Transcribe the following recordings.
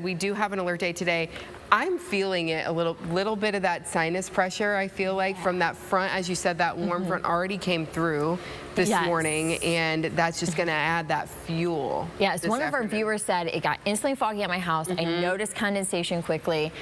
We do have an alert day today. I'm feeling it a little bit of that sinus pressure, I feel like, from that front. As you said, that warm front already came through this morning, and that's just going to add that fuel. Yes, one of our viewers said it got instantly foggy at my house. I noticed condensation quickly.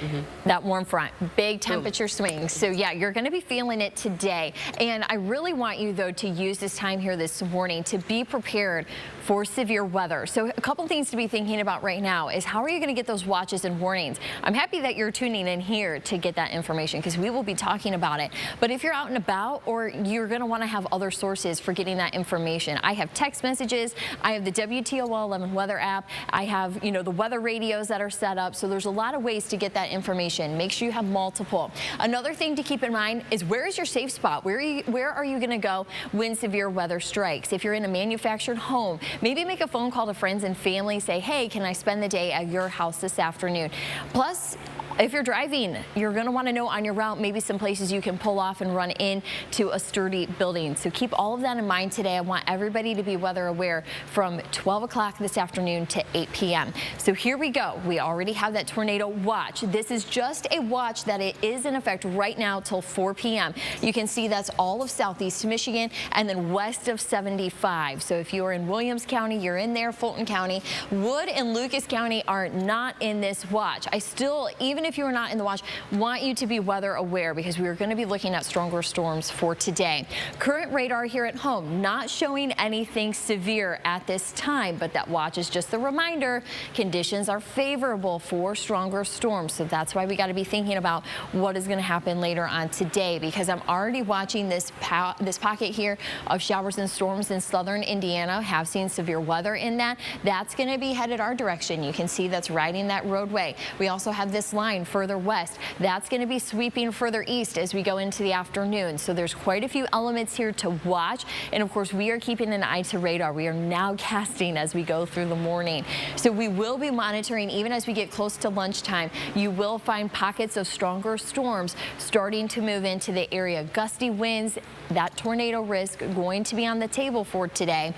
That warm front, big temperature swings. So yeah, you're going to be feeling it today. And I really want you, though, to use this time here this morning to be prepared for severe weather. So a couple things to be thinking about right now is how are you going to get those watches and warnings? I'm happy that you're tuning in here to get that information because we will be talking about it. But if you're out and about, or you're going to want to have other sources for getting that information, I have text messages, I have the WTOL 11 weather app, I have, you know, the weather radios that are set up. So there's a lot of ways to get that information. Make sure you have multiple. Another thing to keep in mind is where is your safe spot? Where are you going to go when severe weather strikes? If you're in a manufactured home, maybe make a phone call to friends and family. Say, hey, can I spend the day at your house this afternoon? Plus, if you're driving, you're going to want to know on your route maybe some places you can pull off and run into a sturdy building. So keep all of that in mind today. I want everybody to be weather aware from 12 o'clock this afternoon to 8 p.m. So here we go. We already have that tornado watch. This is just a watch that it is in effect right now till 4 p.m. You can see that's all of southeast Michigan and then west of 75. So if you're in Williams County, you're in there. Fulton County, Wood and Lucas County are not in this watch. I still, even if you are not in the watch, want you to be weather aware because we are going to be looking at stronger storms for today. Current radar here at home not showing anything severe at this time, but that watch is just a reminder conditions are favorable for stronger storms. So that's why we got to be thinking about what is going to happen later on today, because I'm already watching this pocket here of showers and storms in southern Indiana. Have seen severe weather in that. That's going to be headed our direction. You can see that's riding that roadway. We also have this line further west. That's going to be sweeping further east as we go into the afternoon. So there's quite a few elements here to watch. And of course, we are keeping an eye to radar. We are now casting as we go through the morning. So we will be monitoring even as we get close to lunchtime. You will find pockets of stronger storms starting to move into the area. Gusty winds, that tornado risk going to be on the table for today.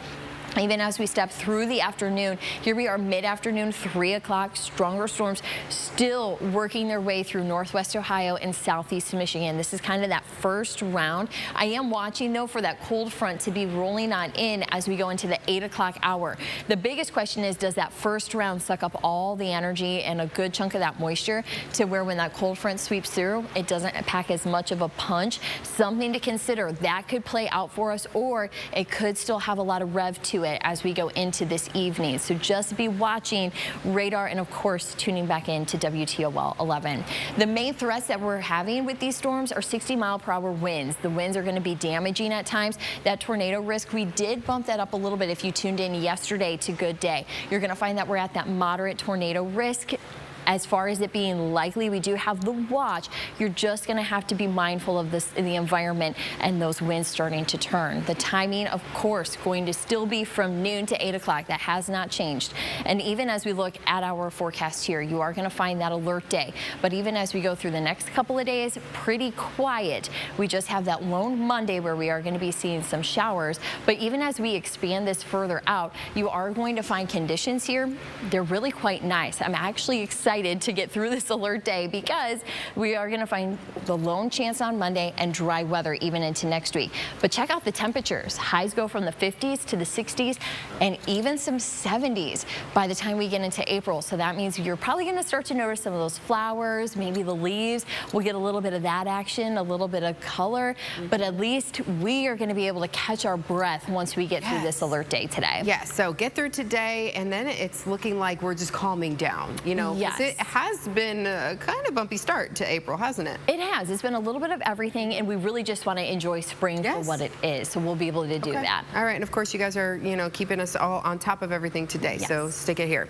Even as we step through the afternoon, here we are mid-afternoon, 3 o'clock, stronger storms still working their way through northwest Ohio and southeast Michigan. This is kind of that first round. I am watching, though, for that cold front to be rolling on in as we go into the 8 o'clock hour. The biggest question is, does that first round suck up all the energy and a good chunk of that moisture to where when that cold front sweeps through, it doesn't pack as much of a punch? Something to consider. That could play out for us, or it could still have a lot of rev to it as we go into this evening. So just be watching radar and of course tuning back in to WTOL 11. The main threats that we're having with these storms are 60-mile-per-hour winds. The winds are going to be damaging at times. That tornado risk, we did bump that up a little bit if you tuned in yesterday to Good Day. You're going to find that we're at that moderate tornado risk. As far as it being likely, we do have the watch. You're just going to have to be mindful of this in the environment and those winds starting to turn. The timing, of course, going to still be from noon to 8 o'clock. That has not changed. And even as we look at our forecast here, you are going to find that alert day. But even as we go through the next couple of days, pretty quiet. We just have that lone Monday where we are going to be seeing some showers. But even as we expand this further out, you are going to find conditions here. They're really quite nice. I'm actually excited to get through this alert day because we are going to find the lone chance on Monday and dry weather even into next week. But check out the temperatures. Highs go from the 50s to the 60s and even some 70s by the time we get into April. So that means you're probably going to start to notice some of those flowers, maybe the leaves. We'll get a little bit of that action, a little bit of color, but at least we are going to be able to catch our breath once we get through this alert day today. Yes, so get through today and then it's looking like we're just calming down, you know. Yes. It has been a kind of bumpy start to April, hasn't it? It has. It's been a little bit of everything, and we really just want to enjoy spring for what it is. So we'll be able to do that. All right, and of course, you guys are, you know, keeping us all on top of everything today. So stick it here.